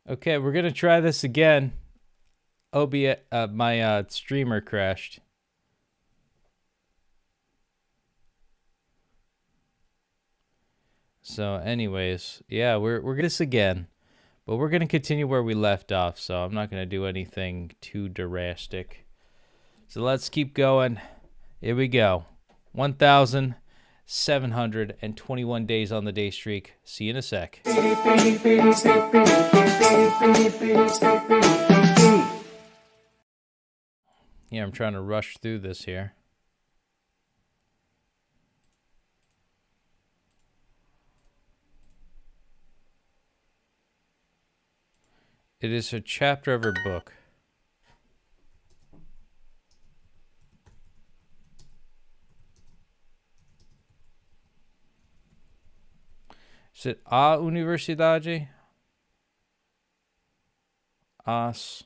Okay, we're gonna try this again. My streamer crashed. So, anyways, yeah, we're gonna do this again, but we're gonna continue where we left off. So I'm not gonna do anything too drastic. So let's keep going. Here we go. 1,721 days on the day streak. See you in a sec. Yeah, I'm trying to rush through this here. It is a chapter of her book. Is it a universidade? As.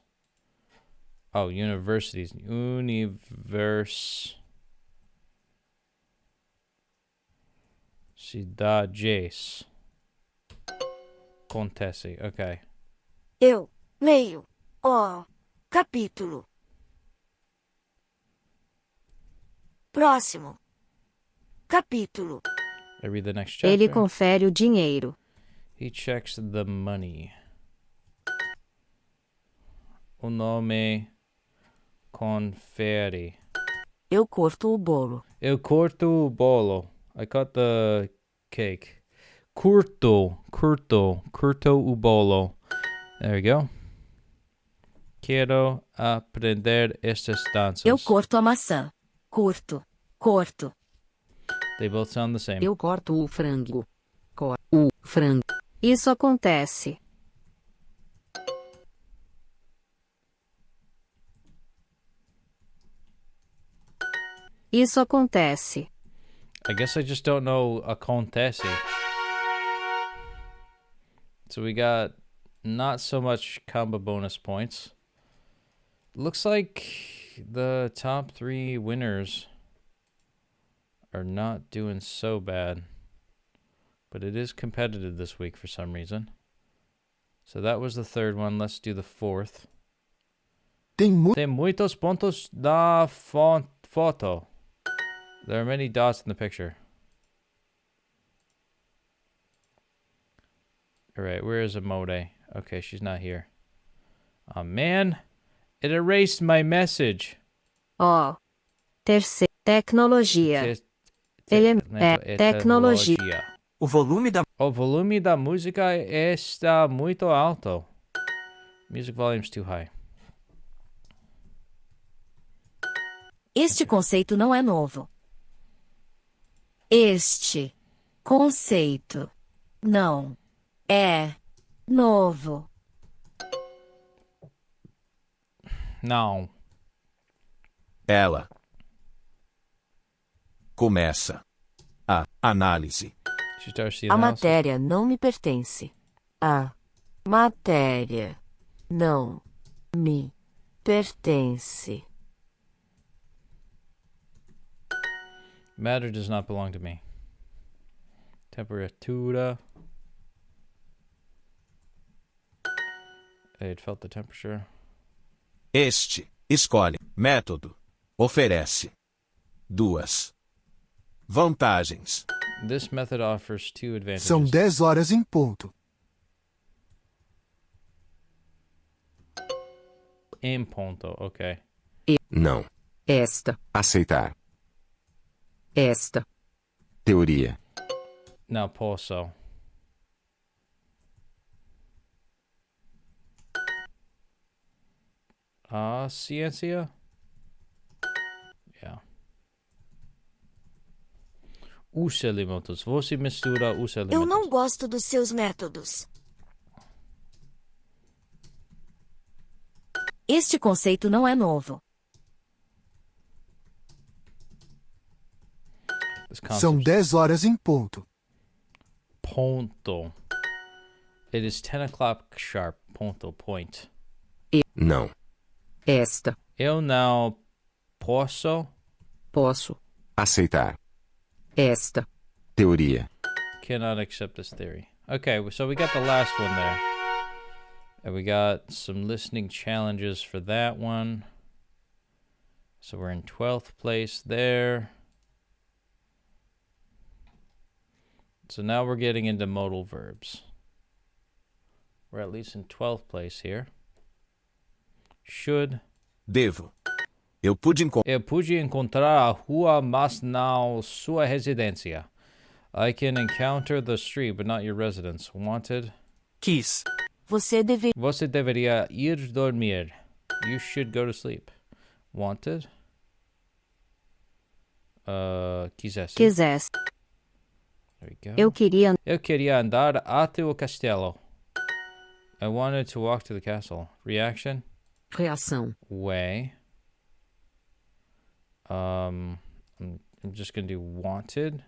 Oh, universities. Universidades. Acontece. Okay. Eu leio o capítulo. Próximo capítulo. I read the next chapter. Ele confere o dinheiro. He checks the money. O nome confere. Eu corto o bolo. Eu corto o bolo. I cut the cake. Curto o bolo. There we go. Quero aprender estas danças. Eu corto a maçã. Curto. They both sound the same. Eu corto o frango. O frango. Isso acontece. Isso acontece. I guess I just don't know acontece. So we got not so much combo bonus points. Looks like the top 3 winners are not doing so bad. But it is competitive this week for some reason. So that was the third one. Let's do the fourth. Tem muitos pontos da foto. There are many dots in the picture. Alright, where is Amode? Okay, she's not here. Oh man, it erased my message. Ó. Tecnologia. Tecnologia. O volume da música está muito alto. Music volume's too high. Este conceito não é novo. Este conceito não é novo. Não. Ela começa a análise. She starts the A analysis. matéria não me pertence. A matéria não me pertence. Matter does not belong to me. Temperatura. It felt the temperature. Este escolhe método oferece 2 vantagens. This method offers 2 advantages. São 10 horas em ponto. Em ponto, okay. Não. Esta. Aceitar. Esta. Teoria. Não posso. A ciência? Yeah. Os elementos. Você mistura os elementos. Eu não gosto dos seus métodos. Este conceito não é novo. São 10 horas em ponto. Ponto. It is 10 o'clock sharp. Ponto. Point. Não. Esta. Eu não posso. Posso. Aceitar. Esta. Teoria. Cannot accept this theory. Okay, so we got the last one there. And we got some listening challenges for that one. So we're in 12th place there. So now we're getting into modal verbs. We're at least in 12th place here. Should. Devo. Eu pude encontrar a rua, mas não sua residência. I can encounter the street, but not your residence. Wanted. Quis. Você deveria ir dormir. You should go to sleep. Wanted. Quisesse. Quisesse. There we go. Eu queria andar até o castelo. I wanted to walk to the castle. Reaction. Reação. Way. I'm just gonna do wanted.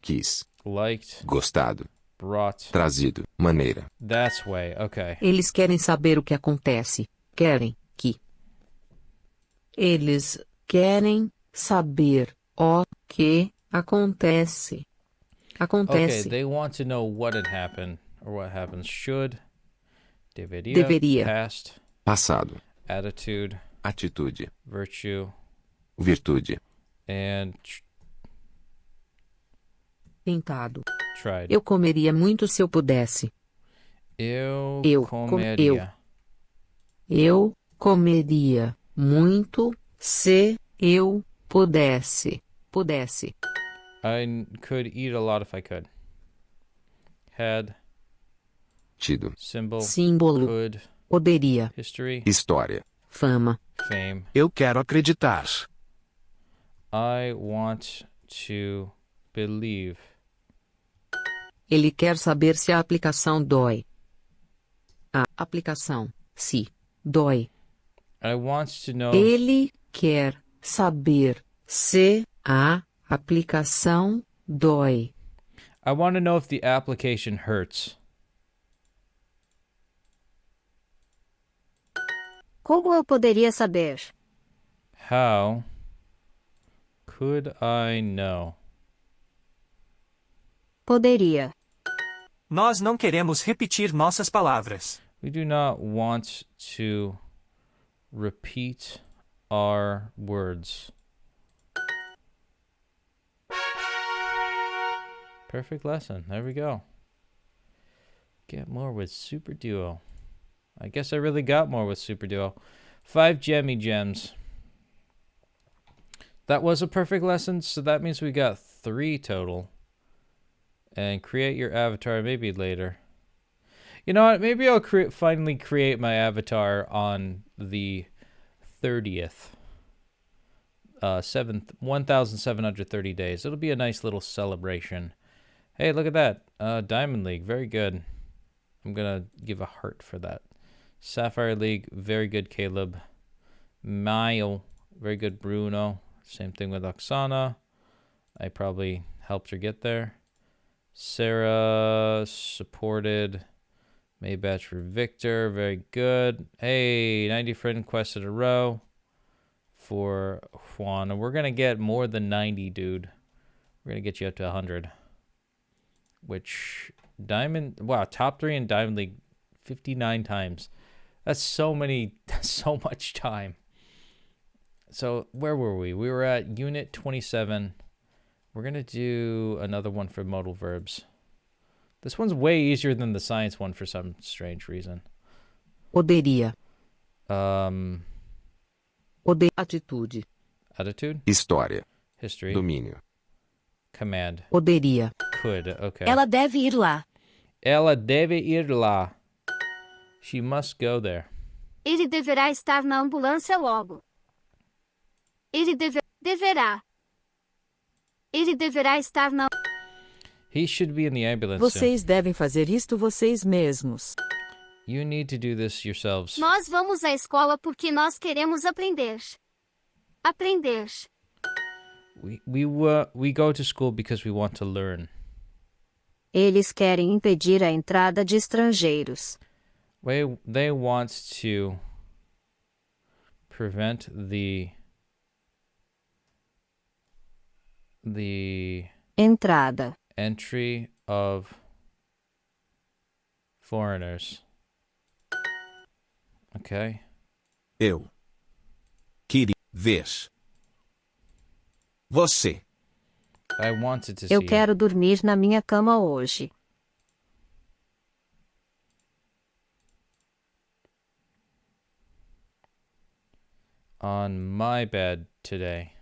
Quis. Liked. Gostado. Brought. Trazido. Maneira. That's way. Okay. Eles querem saber o que acontece. Querem que. Eles querem saber o que acontece. Acontece. Okay, they want to know what had happened or what happens. Should. Deveria. Past. Passado. Attitude. Atitude. Virtue. Virtude. And Tentado. tried. Eu comeria muito se eu pudesse. Eu comeria. Eu comeria muito se eu pudesse. I could eat a lot if I could. Had. Tido. Symbol. Símbolo. Could. Poderia. History. História. Fama. Fame. Eu quero acreditar. I want to believe. Ele quer saber se a aplicação dói. A aplicação, se dói. I want to know. Ele quer saber se a aplicação dói. I want to know if the application hurts. Como eu poderia saber? How could I know? Poderia. Nós não queremos repetir nossas palavras. We do not want to repeat our words. Perfect lesson. There we go. Get more with Super Duo. I guess I really got more with Super Duo. 5 Gemmy Gems. That was a perfect lesson, so that means we got 3 total. And create your avatar maybe later. You know what? Maybe I'll finally create my avatar on the 30th. 1,730 days. It'll be a nice little celebration. Hey, look at that. Diamond League. Very good. I'm going to give a heart for that. Sapphire League. Very good, Caleb. Mayo. Very good, Bruno. Same thing with Oksana. I probably helped her get there. Sarah supported. Maybatch for Victor. Very good. Hey, 90 friend quests in a row for Juan. And we're going to get more than 90, dude. We're going to get you up to 100. Which, Diamond... Wow, top 3 in Diamond League 59 times. That's so many... That's so much time. So, where were we? We were at Unit 27. We're going to do another one for modal verbs. This one's way easier than the science one for some strange reason. Poderia. Atitude. Attitude. História. History. Domínio. Command. Poderia. Could. Okay. Ela deve ir lá. Ela deve ir lá. She must go there. Ele deverá estar na ambulância logo. Ele deverá. Ele deverá estar na... He should be in the ambulance soon. Vocês devem fazer isto vocês mesmos. You need to do this yourselves. Nós vamos à escola porque nós queremos aprender. Aprender. We go to school because we want to learn. Eles querem impedir a entrada de estrangeiros. They want to prevent the Entrada. entry of foreigners. Okay. Eu queria ver você. I wanted to see Eu you. quero dormir na minha cama hoje. On my bed today.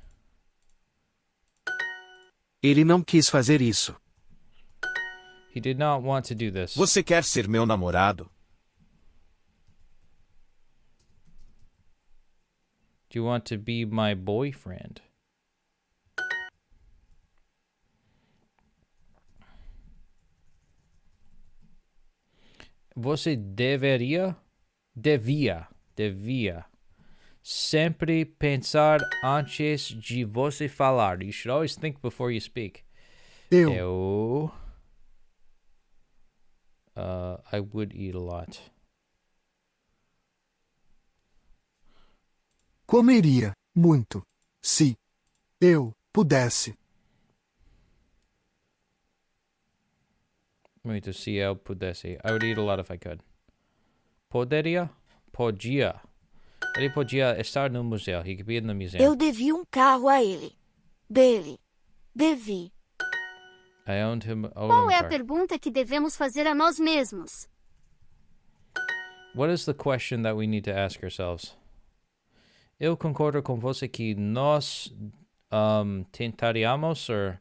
Ele não quis fazer isso. He did not want to do this. Você quer ser meu namorado? Do you want to be my boyfriend? Você devia sempre pensar antes de você falar. You should always think before you speak. Eu I would eat a lot. comeria muito se eu pudesse. Muito se eu pudesse. I would eat a lot if I could. Poderia? Podia. Ele podia estar no museu. He could be in the museum. Eu devi um carro a ele. Dele. Devi. I owed him a Qual é a car. pergunta que devemos fazer a nós mesmos? What is the question that we need to ask ourselves? Eu concordo com você que nós tentaríamos or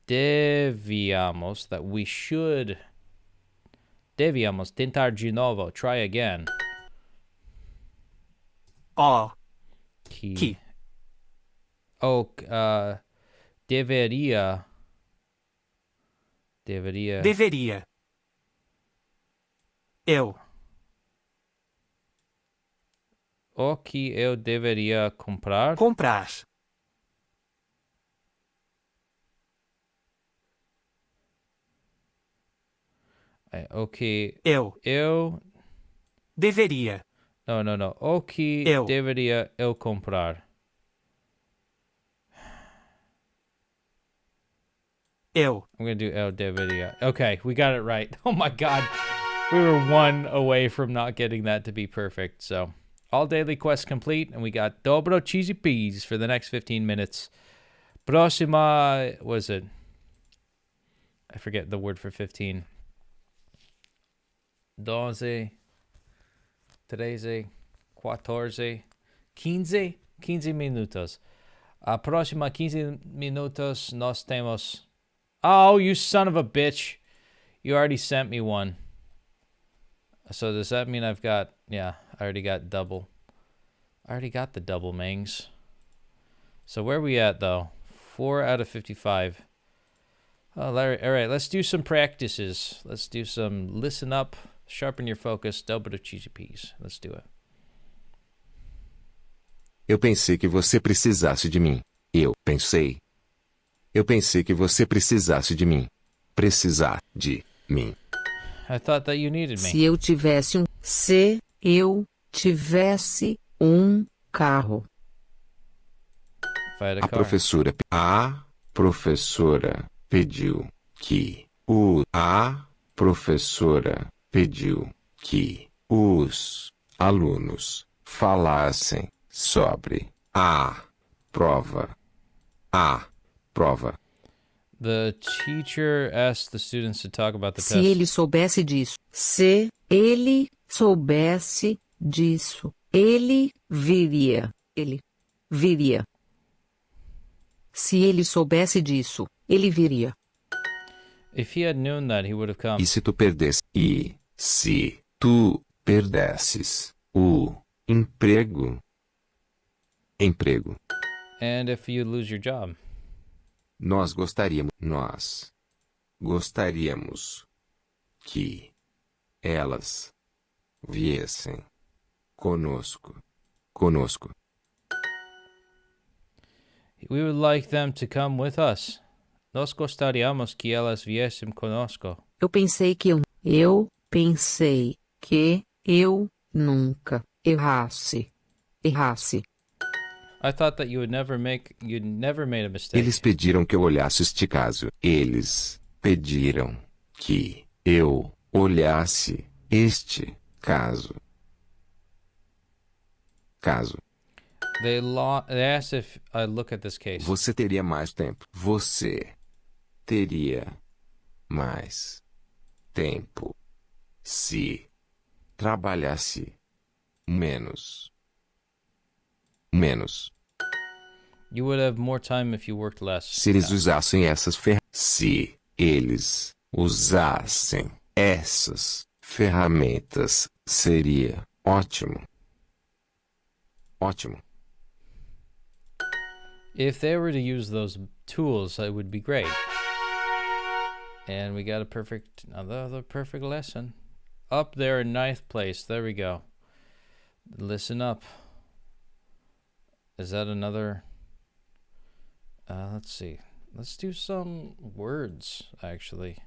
devíamos, that we should, devíamos tentar de novo, try again. Que. Deveria. Deveria. Eu. O que eu deveria comprar? Comprar. O que Eu. deveria. Deveria. No. O que Eu. deveria eu comprar? Eu. I'm going to do eu deveria. Okay, we got it right. Oh my god. We were one away from not getting that to be perfect. So, all daily quests complete, and we got dobro cheesy peas for the next 15 minutes. Próxima, was it? I forget the word for 15. 12, 13, 14, 15 minutos. A próxima 15 minutos nós temos... Oh, you son of a bitch. You already sent me one. So does that mean I've got... Yeah, I already got double. I already got the double mangs. So where are we at, though? 4 out of 55. Oh, Larry, all right, let's do some practices. Let's do some listen up, sharpen your focus, double of cheesy peas. Let's do it. Eu pensei que você precisasse de mim. Eu pensei. Eu pensei que você precisasse de mim. Precisar de mim. I thought that you needed me. Se eu tivesse um carro. If I had a A car. professora pediu que a professora pediu que os alunos falassem sobre a prova. The teacher asked the students to talk about the Se test. ele soubesse disso. Se ele soubesse disso. Ele viria. Ele viria. Se ele soubesse disso, ele viria. If he had known that, he would have come. E se tu perdesse? E se tu perdesses o emprego? And if you lose your job. Nós gostaríamos que elas viessem conosco. We would like them to come with us. Nós gostaríamos que elas viessem conosco. Eu pensei que eu nunca errasse. I thought that you'd never made a mistake. Eles pediram que eu olhasse este caso. Eles pediram que eu olhasse este caso. Caso. They asked if I look at this case. Você teria mais tempo. Você teria mais tempo se trabalhasse menos. Menos. You would have more time if you worked less. Se eles usassem essas ferramentas. Se eles usassem essas ferramentas, seria ótimo. Ótimo. If they were to use those tools, it would be great. And we got another perfect lesson. Up there in 9th place. There we go. Listen up. Is that another? Let's see. Let's do some words, actually.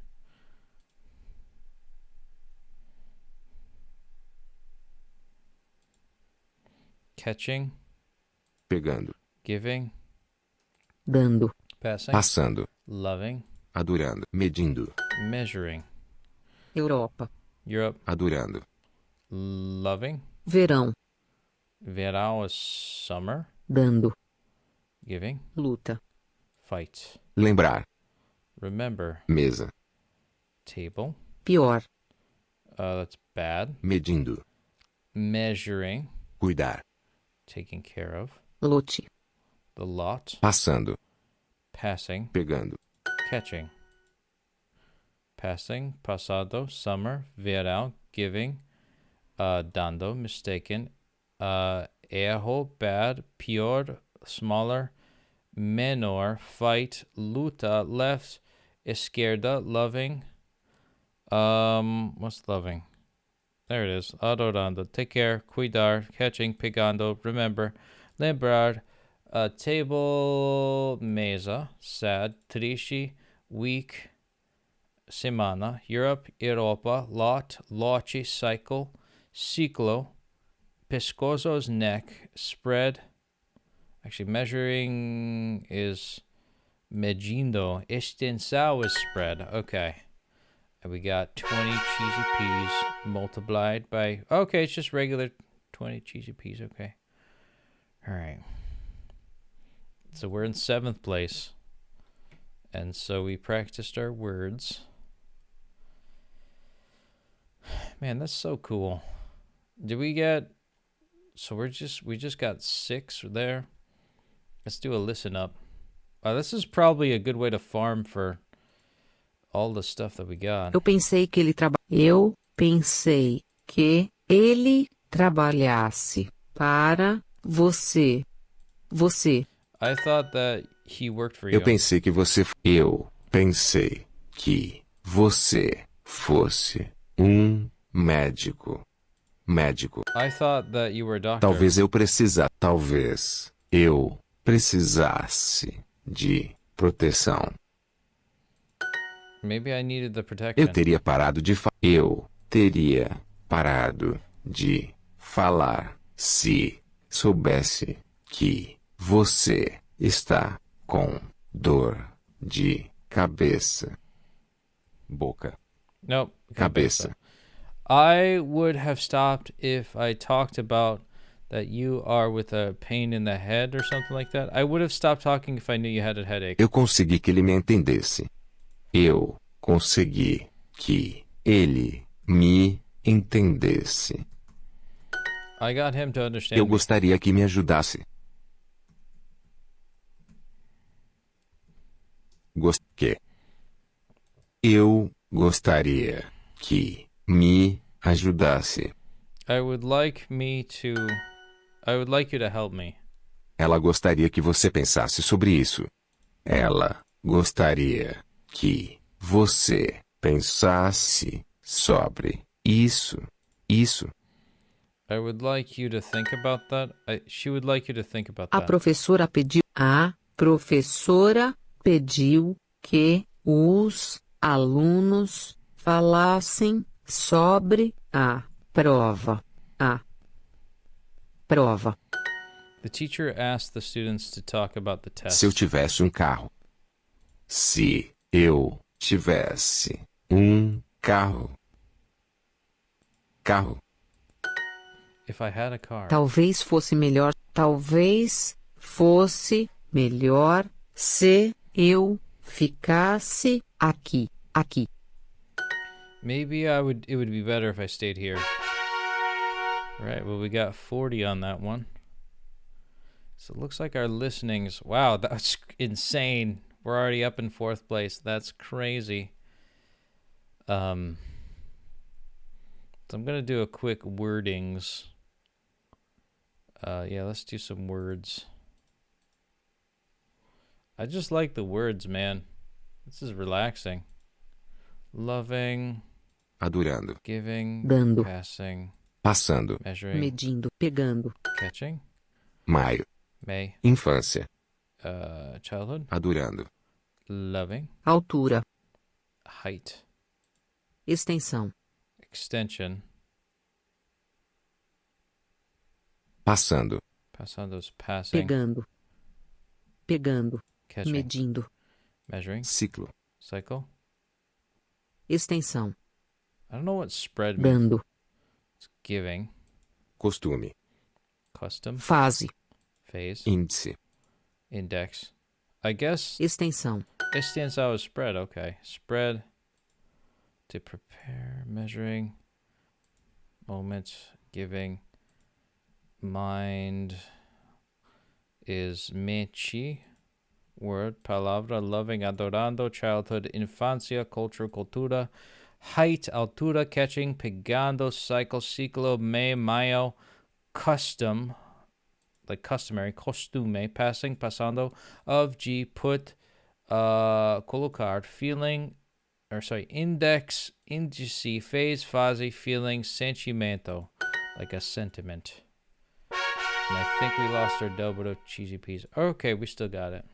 Catching. Pegando. Giving. Dando. Passing. Passando. Loving. Adorando. Medindo. Measuring. Europa. Europe. Adorando. Loving. Verão. Verão is summer. Dando. Giving. Luta. Fight. Lembrar. Remember. Mesa. Table. Pior. That's bad. Medindo. Measuring. Cuidar. Taking care of. Lote. The lot. Passando. Passing. Pegando. Catching. Passing. Pasado. Summer. Verão. Giving. Dando. Mistaken. Erro. Bad. Pior. Smaller. Menor. Fight. Luta. Left. Izquierda. Loving. What's loving? There it is. Adorando. Take care. Cuidar. Catching. Pegando. Remember. Lembrar. Table. Mesa. Sad. Triste. Week. Semana. Europe. Europa. Lot. Lote. Cycle. Ciclo. Pescozo's neck. Spread. Actually, measuring is medindo. Extensão is spread. Okay. And we got 20 cheesy peas multiplied by... Okay, it's just regular 20 cheesy peas. Okay. All right. So we're in 7th place. And so we practiced our words. Man, that's so cool. Did we get... So we just got 6 there. Let's do a listen up. This is probably a good way to farm for all the stuff that we got. Eu pensei que ele trabalhasse para você. Você. I thought that he worked for you. Eu pensei que você fosse médico. Médico. I thought that you were a doctor. Talvez eu precisasse de proteção. Maybe I needed the protection. Eu teria parado de falar se soubesse que você está com dor de cabeça. Boca. Nope. Cabeça. I would have stopped if I talked about that you are with a pain in the head or something like that. I would have stopped talking if I knew you had a headache. Eu consegui que ele me entendesse. Eu consegui que ele me entendesse. I got him to understand. Eu gostaria que me ajudasse. Eu gostaria que me ajudasse. I would like you to help me. Ela gostaria que você pensasse sobre isso. Ela gostaria que você pensasse sobre isso. Isso. I would like you to think about that. She would like you to think about A that. professora pediu que os alunos falassem sobre a prova. The teacher asked the students to talk about the test. Se eu tivesse um carro. Se eu tivesse um carro. If I had a car. Talvez fosse melhor. Talvez fosse melhor se eu ficasse aqui. Aqui. Maybe it would be better if I stayed here. Right, well, we got 40 on that one. So it looks like our listenings... Wow, that's insane. We're already up in 4th place. That's crazy. So I'm going to do a quick wordings. Yeah, let's do some words. I just like the words, man. This is relaxing. Loving. Adorando. Giving. Dando. Passing. Passando. Measuring. Medindo. Pegando. Catching. Maio. May. Infância. Childhood. Adorando. Loving. Altura. Height. Extensão. Extension. Passando. Passando's passing. Pegando. Pegando. Catching. Medindo. Measuring. Ciclo. Cycle. Extensão. I don't know what spread means. Dando. It's giving. Costume. Custom. Fase. Phase. Índice. Index. I guess Extensão. extensão is spread. Okay. Spread. To prepare. Measuring. Moment. Giving. Mind is mente. Word. Palavra. Loving. Adorando. Childhood. Infancia. Culture. Cultura. Height. Altura. Catching. Pegando. Cycle. Ciclo. Mayo. Custom. Like customary. Costume. Passing. Passando. Of. G. Put. Colocar. Feeling. Or sorry. Index. Indice. Phase. Fase. Feeling. Sentimento. Like a sentiment. And I think we lost our double cheesy peas. Okay, we still got it.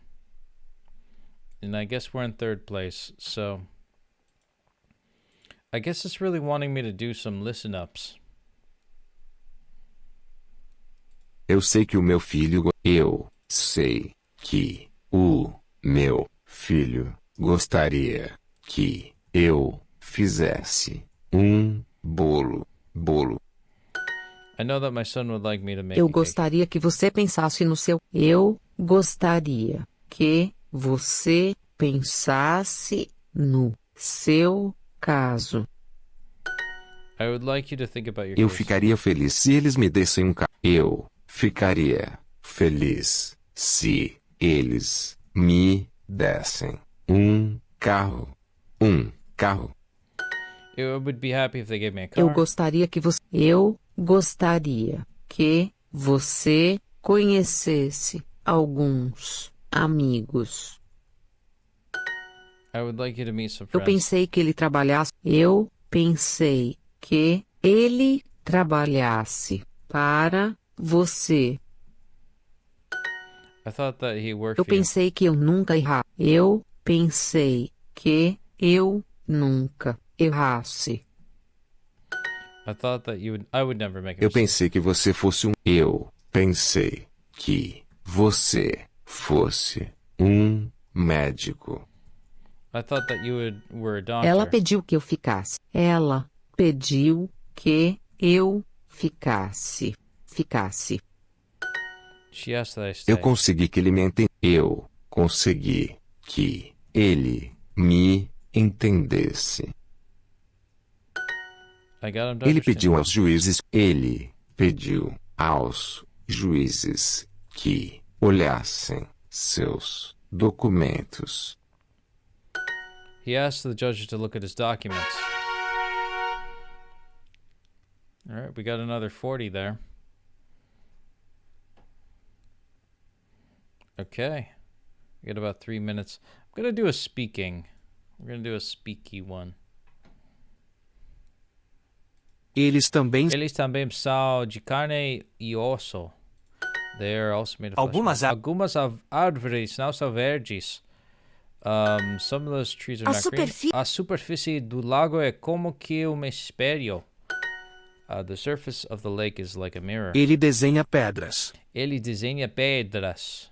And I guess we're in 3rd place. So I guess it's really wanting me to do some listen ups. Eu sei que o meu filho. Eu sei que o meu filho gostaria que eu fizesse bolo. I know that my son would like me to make Eu a cake. gostaria que você pensasse no seu. Eu gostaria que você pensasse no seu caso. I would like you to think about your Eu case. ficaria feliz se eles me dessem um carro. Eu ficaria feliz se eles me dessem carro. Carro. I would be happy if they gave me a car. Eu gostaria que você. Eu gostaria que você conhecesse alguns amigos. I would like you to meet some Eu friends. pensei que ele trabalhasse. Eu pensei que ele trabalhasse para você. I thought that he worked Eu for you. pensei que eu nunca errasse. Eu pensei que eu nunca errasse. I thought that I would never make a Eu mistake. pensei que você fosse Eu pensei que você fosse médico. I thought that were a doctor. Ela pediu que eu ficasse. Ela pediu que eu ficasse. She asked that I stay. Eu consegui que ele me entendesse. Eu consegui que ele me entendesse. I got him to Ele understand. pediu aos juízes. Ele pediu aos juízes que olhassem seus documentos. He asked the judges to look at his documents. All right, we got another 40 there. Okay. We got about 3 minutes. I'm going to do a speaking. We're going to do a speaky one. Eles também Eles também são de carne e osso. They are also made of flesh. Algumas árvores não são verdes. Some of those trees are not green. A superfície do lago é como que um espelho. The surface of the lake is like a mirror. Ele desenha pedras. Ele desenha pedras.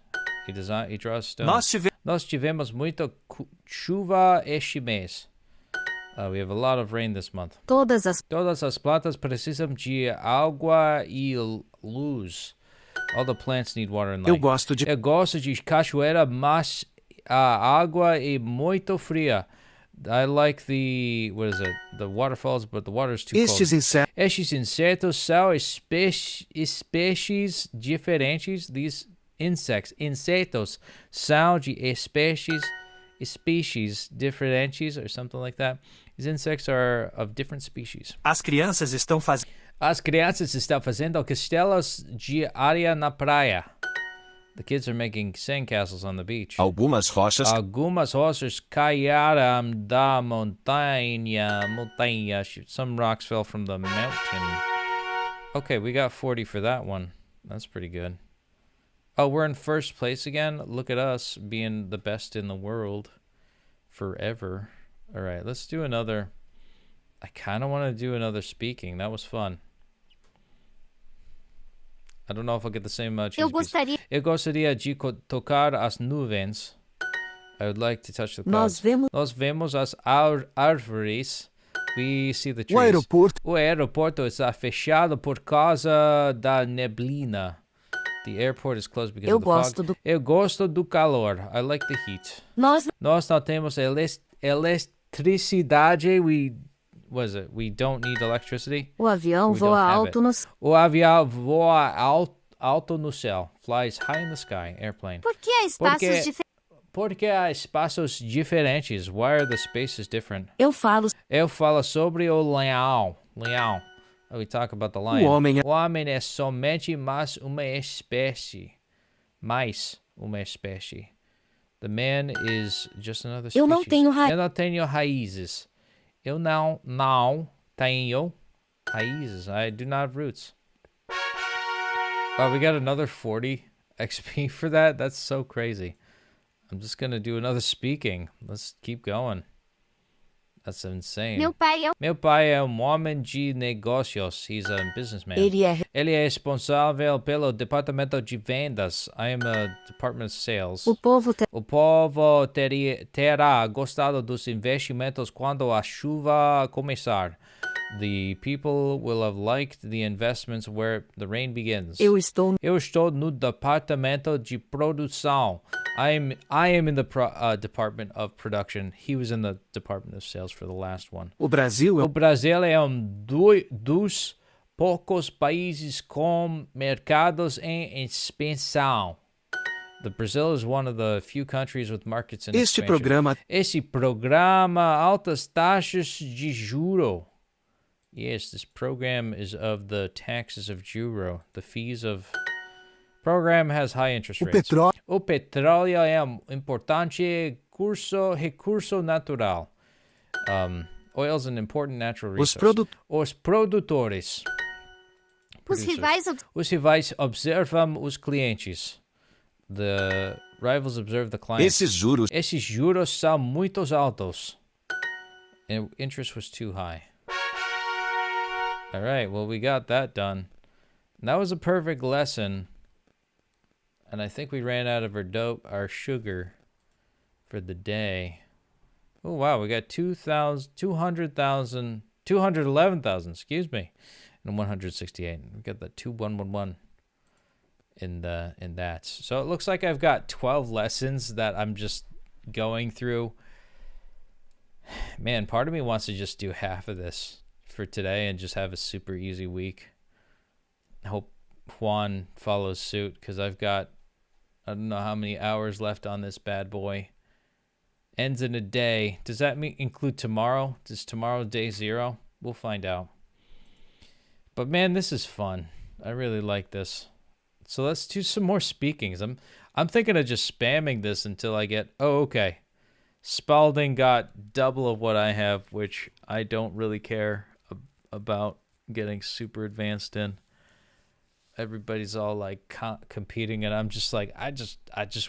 He draws stones. Nós tivemos muita chuva este mês. We have a lot of rain this month. Todas as Todas as plantas precisam de água e luz. All the plants need water and light. Eu gosto de cachoeira, mas a água é muito fria. I like the, what is it? The waterfalls, but the water is too cold. Estes insetos são espécies diferentes. These insects, insetos, são de espécies diferentes, or something like that. These insects are of different species. As crianças estão fazendo castelos de areia na praia. The kids are making sandcastles on the beach. Algumas rochas caíram da montanha. Some rocks fell from the mountain. Okay, we got 40 for that one. That's pretty good. Oh, we're in first place again? Look at us being the best in the world forever. All right, let's do another. I kind of want to do another speaking. That was fun. I don't know if I'll get the same Eu gostaria de tocar as nuvens. I would like to touch the clouds. Nós vemos as árvores. We see the trees. O aeroporto está fechado por causa da neblina. The airport is closed because of the fog. Eu gosto do calor. I like the heat. Nós não temos eletricidade. We don't need electricity. O avião voa alto no céu. O avião voa alto no céu. Flies high in the sky. Airplane. Por que há espaços diferentes? Porque há espaços diferentes. Why are the spaces different? Eu falo sobre o leão. We talk about the lion. O homem é somente mais uma espécie. The man is just another species. Eu não tenho raízes. Eu não tenho raízes. I do not have roots. Wow, we got another 40 XP for that? That's so crazy. I'm just going to do another speaking. Let's keep going. That's insane. Meu pai é homem de negócios. He's a businessman. Ele é responsável pelo departamento de vendas. I am a department of sales. O povo terá gostado dos investimentos quando a chuva começar. The people will have liked the investments where the rain begins. Eu estou no departamento de produção. I am in the department of production. He was in the department of sales for the last one. O Brasil é dos poucos países com mercados em expansão. The Brazil is one of the few countries with markets in expansion. Esse programa altas taxas de juro. Yes, this program is of the taxes of juro. The fees of program has high interest rates. O petróleo é importante recurso natural. Oil is an important natural resource. Os produtores. Os rivais observam os clientes. The rivals observe the clients. Esses juros são muito altos. And interest was too high. All right, well, we got that done. And that was a perfect lesson. And I think we ran out of our sugar for the day. Oh, wow, we got 211,000, excuse me, and 168. We got the 2111 in that. So it looks like I've got 12 lessons that I'm just going through. Man, part of me wants to just do half of this for today and just have a super easy week. I hope Juan follows suit because I've got, I don't know how many hours left on this bad boy. Ends in a day. Does that include tomorrow? Is tomorrow day 0? We'll find out. But man, this is fun. I really like this. So let's do some more speakings. I'm thinking of just spamming this until I get, oh, okay. Spalding got double of what I have, which I don't really care about getting super advanced in. Everybody's all like competing, and I'm just like, I just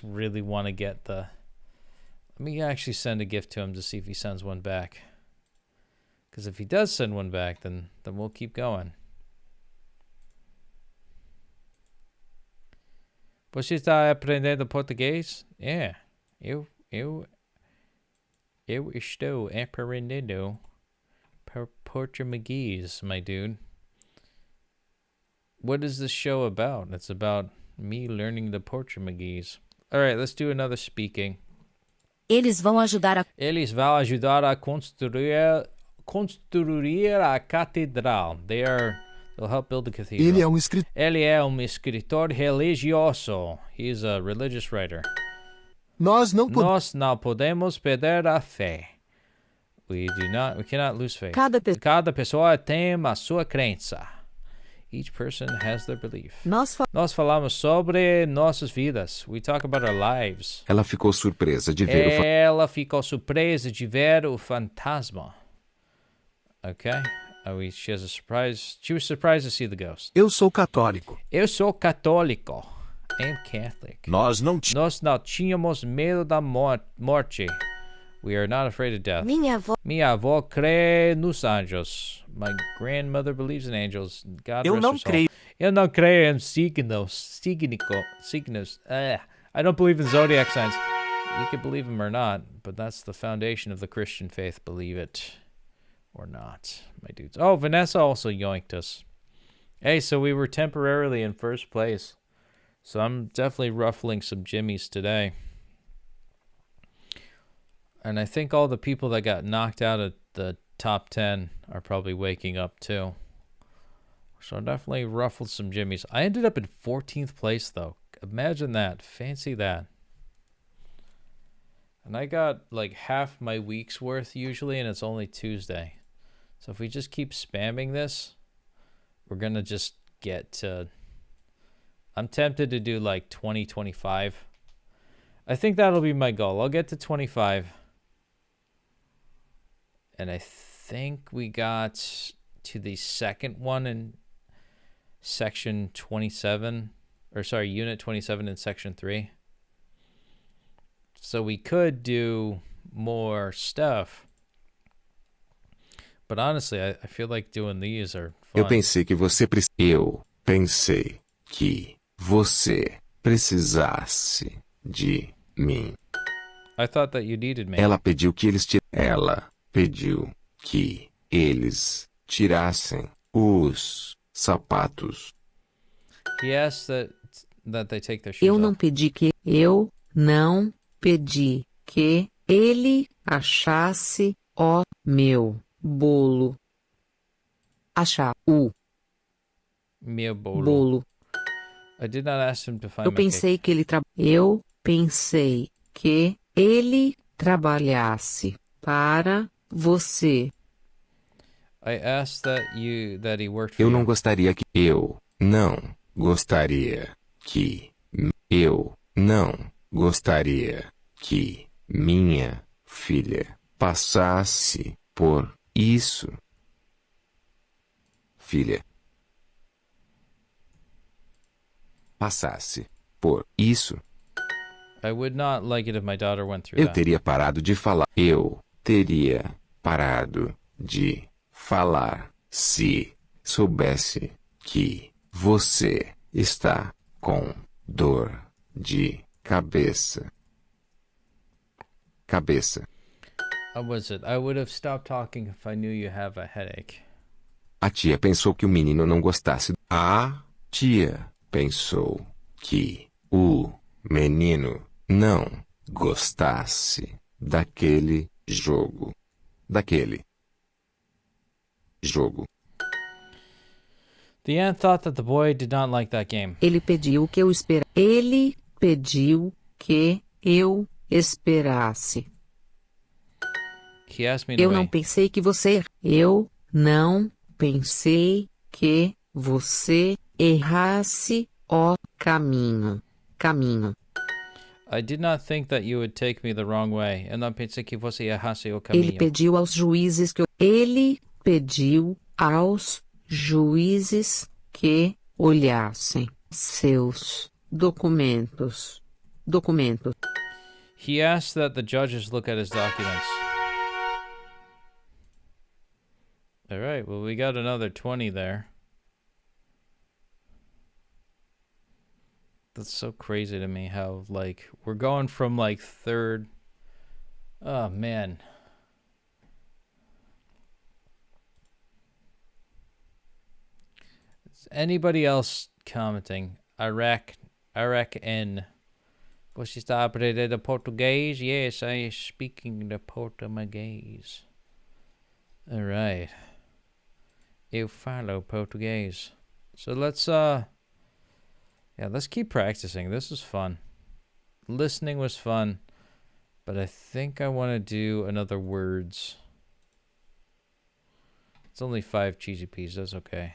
really want to get the. Let me actually send a gift to him to see if he sends one back. Because if he does send one back, then we'll keep going. Você está aprendendo português? Yeah, eu estou aprendendo Portuguese, my dude. What is this show about? It's about me learning the Portuguese. All right, let's do another speaking. Eles vão ajudar a Eles vão ajudar a construir a catedral. They'll help build the cathedral. Ele é um escritor. Ele é escritor religioso. He's a religious writer. Nós não Nós não podemos perder a fé. We cannot lose faith. Cada pessoa tem a sua crença. Each person has their belief. Nós falamos sobre nossas vidas. We talk about our lives. Ela ficou surpresa de ver o fantasma. Okay? She was surprised to see the ghost. Eu sou católico. Eu sou católico. I'm Catholic. Nós não tínhamos medo da morte. We are not afraid of death. minha avó. Crê nos anjos. My grandmother believes in angels. God Eu rest não her soul. creio. Eu não creio em signos. I don't believe in zodiac signs. You can believe them or not, but that's the foundation of the Christian faith. Believe it or not, my dudes. Oh, Vanessa also yoinked us. Hey, so we were temporarily in first place. So I'm definitely ruffling some jimmies today. And I think all the people that got knocked out of the top 10 are probably waking up too. So I definitely ruffled some jimmies. I ended up in 14th place though. Imagine that. Fancy that. And I got like half my week's worth usually, and it's only Tuesday. So if we just keep spamming this, we're going to just get to... I'm tempted to do like 20, 25. I think that'll be my goal. I'll get to 25. And I think we got to the second one in section 27. Or sorry, unit 27 in section 3. So we could do more stuff. But honestly, I feel like doing these are fun. Eu pensei que você precisasse de mim. I thought that you needed me. Ela pediu que eles tirassem os sapatos. He asked that they take their shoes Eu off. não pedi que ele achasse o meu bolo. Achar o Meu bolo. bolo. I did not ask him to find Eu my cake. pensei que ele trabalhasse para você. I asked that he worked for Eu you. não gostaria que minha filha passasse por isso. I would not like it if my daughter went through Eu that. teria parado de falar se soubesse que você está com dor de cabeça. How was it? I would have stopped talking if I knew you have a headache. A tia pensou que o menino não gostasse. A tia pensou que o menino não gostasse daquele jogo. The aunt thought that the boy did not like that game. Ele pediu que eu esperasse. He asked me to Eu não wait. pensei que você errasse o caminho. I did not think that you would take me the wrong way. Eu não pensei que você errasse o Ele caminho. pediu aos juízes que olhassem seus documentos. He asked that the judges look at his documents. All right, well, we got another 20 there. That's so crazy to me how, like, we're going from, like, third. Oh, man. Is anybody else commenting? Iraq N. Você está aprendendo português? Yes, I am speaking the Portuguese. All right. Eu falo português. So let's keep practicing. This is fun. Listening was fun, but I think I want to do another words. It's only 5 cheesy peas. That's okay.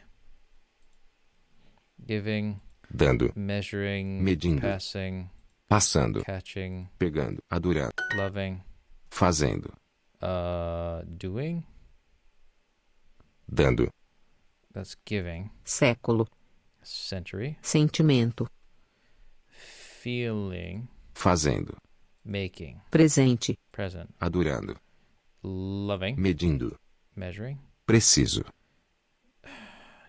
Giving, dando, measuring, medindo, passing, passando, catching, pegando, adorando, loving, fazendo, doing. dando, That's giving. século, Century. sentimento, Feeling. fazendo, Making. presente, Present. adorando, Loving. medindo, Measuring. preciso,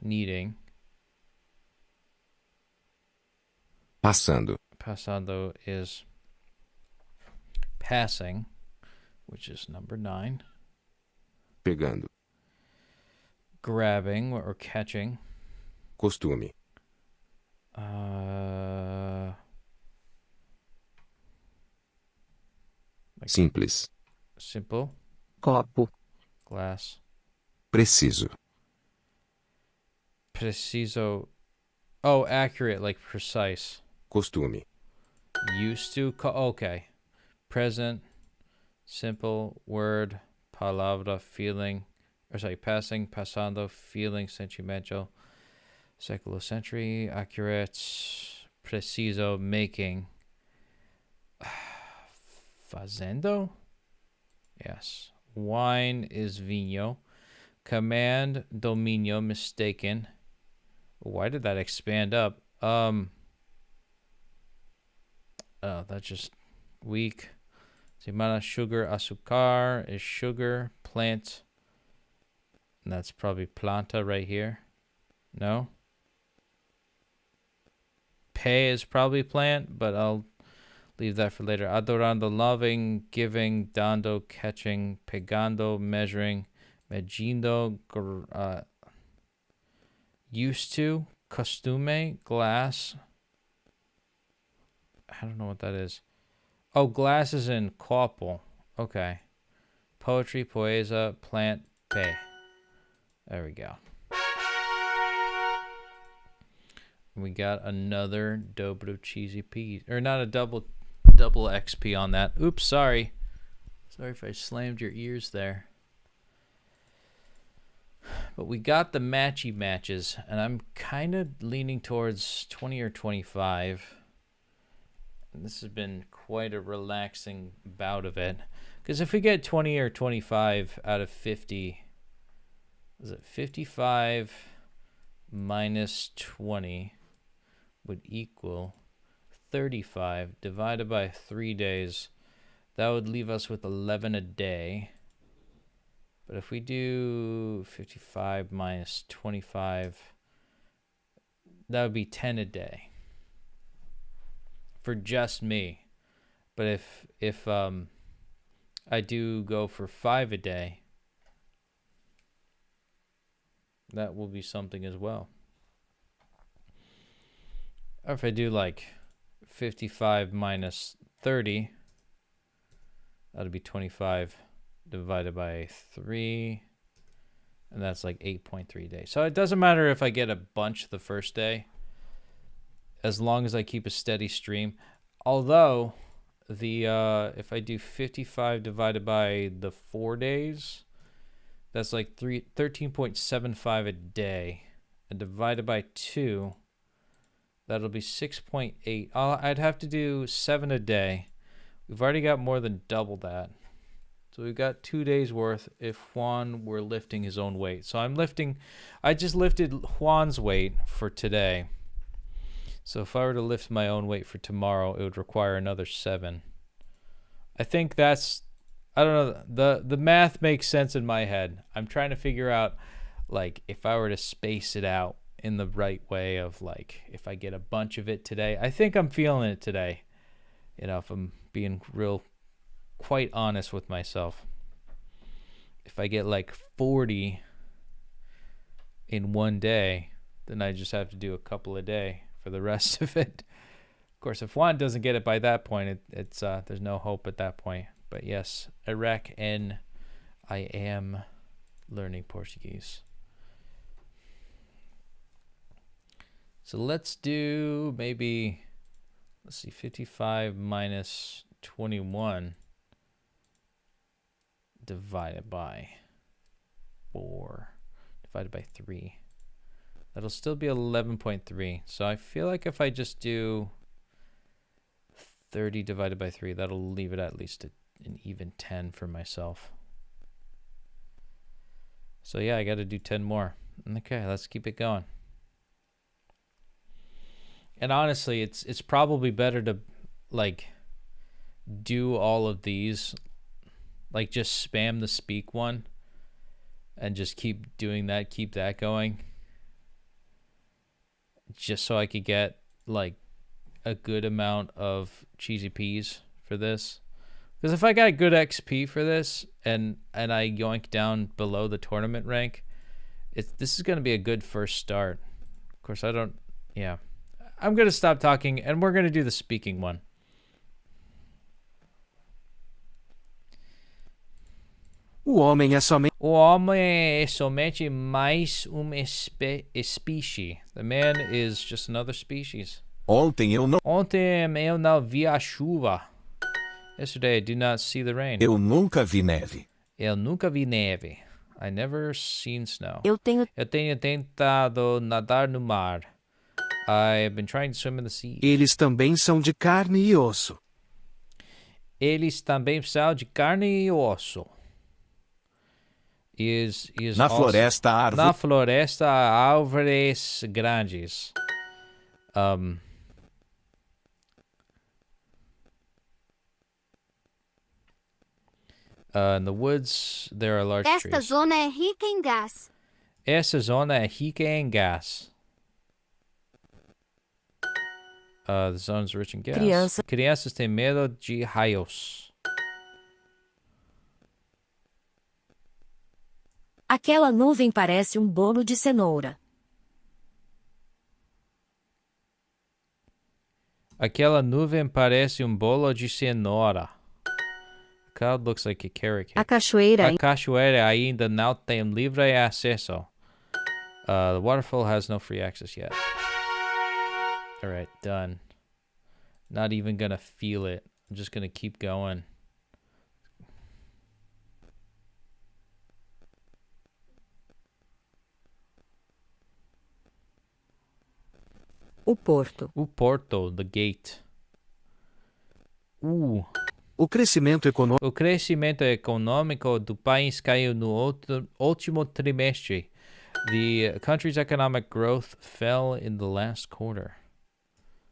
Needing. passando, Passando is passing, which is number 9. pegando, Grabbing or catching. costume, simples, Simple. copo, Glass. preciso, Preciso. Oh, accurate, like precise. costume, Used to. Okay. Present. Simple. Word. Palabra. Feeling. Or sorry, passing. Pasando. Feeling. Sentimental. Secular century. Accurate. Preciso. Making. Fazendo? Yes. Wine is vinho. Command. Dominio. Mistaken. Why did that expand up? Oh, that's just weak. Semana sugar, azúcar is sugar, plant. And that's probably planta right here. No? Pe is probably plant, but I'll leave that for later. Adorando, loving, giving, dando, catching, pegando, measuring, medindo, used to, costume, glass. I don't know what that is. Oh, glass is in copo. Okay. Poetry, poesa, plant, pe. There we go. We got another dobro cheesy peas. Or not a double XP on that. Oops, sorry. Sorry if I slammed your ears there. But we got the matchy matches, and I'm kind of leaning towards 20 or 25. And this has been quite a relaxing bout of it. Because if we get 20 or 25 out of 50, is it 55 minus 20 would equal 35 divided by 3 days. That would leave us with 11 a day. But if we do 55 minus 25, that would be 10 a day for just me. But if I do go for 5 a day, that will be something as well. Or if I do like 55 minus 30, that'll be 25 divided by 3, and that's like 8.3 days. So it doesn't matter if I get a bunch the first day, as long as I keep a steady stream. Although the if I do 55 divided by the 4 days, that's like 13.75 a day, and divided by 2, that'll be 6.8. I'd have to do 7 a day. We've already got more than double that. So we've got 2 days worth if Juan were lifting his own weight. So I just lifted Juan's weight for today. So if I were to lift my own weight for tomorrow, it would require another 7. I think that's, I don't know, the math makes sense in my head. I'm trying to figure out, like, if I were to space it out in the right way of, like, if I get a bunch of it today. I think I'm feeling it today. You know, if I'm being quite honest with myself. If I get like 40 in one day, then I just have to do a couple a day for the rest of it. Of course, if Juan doesn't get it by that point, it's there's no hope at that point. But yes, Iraq, and I am learning Portuguese. So let's do maybe, let's see, 55 minus 21 divided by 4 divided by 3. That'll still be 11.3. So I feel like if I just do 30 divided by 3, that'll leave it at least an even 10 for myself. So yeah, I got to do 10 more. Okay, let's keep it going. And honestly, it's probably better to like do all of these, like just spam the speak one and just keep doing that, keep that going, just so I could get like a good amount of cheesy peas for this. Because if I got good XP for this and I yoink down below the tournament rank, this is going to be a good first start. Of course, yeah. I'm going to stop talking, and we're going to do the speaking one. O homem é somente mais species. The man is just another species. Ontem eu não vi a chuva. Yesterday I did not see the rain. Eu nunca vi neve. Eu nunca vi neve. I never seen snow. Eu tenho tentado nadar no mar. I have been trying to swim in the sea. Eles também são de carne e osso. Eles também são de carne e osso. Na floresta, árvores grandes. In the woods, there are large trees. Esta zona é rica em gás. Essa zona é rica em gás. The zone's rich in gas. Crianças têm medo de raios. Aquela nuvem parece bolo de cenoura. Aquela nuvem parece bolo de cenoura. The cloud looks like a carrot cake. A cachoeira ainda não tem livre acesso. The waterfall has no free access yet. Alright, done. Not even gonna feel it. I'm just gonna keep going. O porto. O porto, the gate. O crescimento econômico. O crescimento econômico do país caiu no último trimestre. The country's economic growth fell in the last quarter.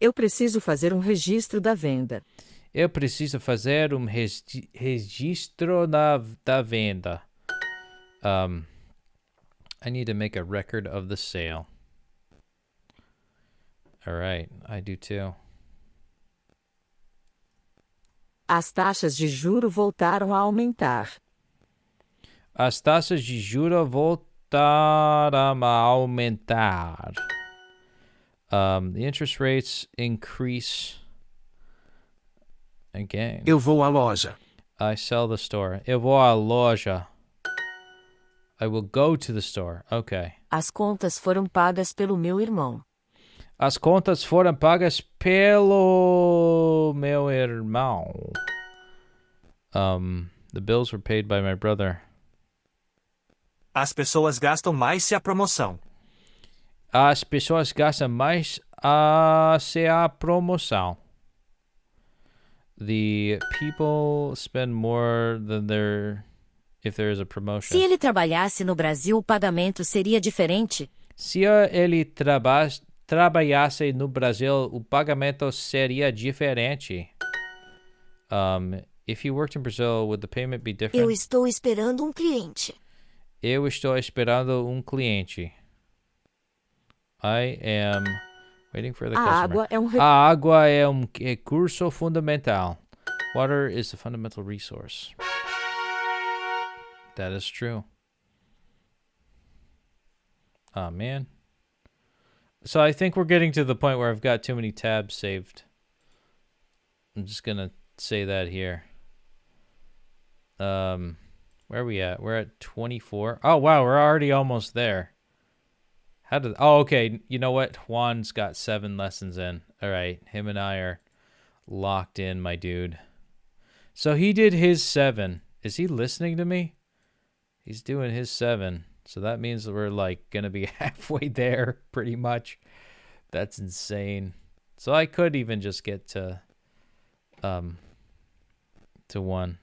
Eu preciso fazer registro da venda. Eu preciso fazer registro da venda. I need to make a record of the sale. All right, I do too. As taxas de juro voltaram a aumentar. As taxas de juro voltaram a aumentar. The interest rates increase again. Eu vou à loja. I sell the store. Eu vou à loja. I will go to the store. Okay. As contas foram pagas pelo meu irmão. As contas foram pagas pelo meu irmão. The bills were paid by my brother. As pessoas gastam mais se a promoção. As pessoas gastam mais se a promoção. The people spend more than if there is a promotion. Se ele trabalhasse no Brasil, o pagamento seria diferente. Se ele trabalhasse no Brasil, o pagamento seria diferente. If he worked in Brazil, would the payment be different? Eu estou esperando cliente. Eu estou esperando cliente. I am waiting for the customer. A água é recurso fundamental. Water is a fundamental resource. That is true. Oh, man. So I think we're getting to the point where I've got too many tabs saved. I'm just gonna say that here. Where are we at? We're at 24. Oh wow, we're already almost there. How did? Oh, okay. You know what? Juan's got 7 lessons in. All right, him and I are locked in, my dude. So he did his 7. Is he listening to me? He's doing his 7. So that means that we're like gonna be halfway there, pretty much. That's insane. So I could even just get to 1.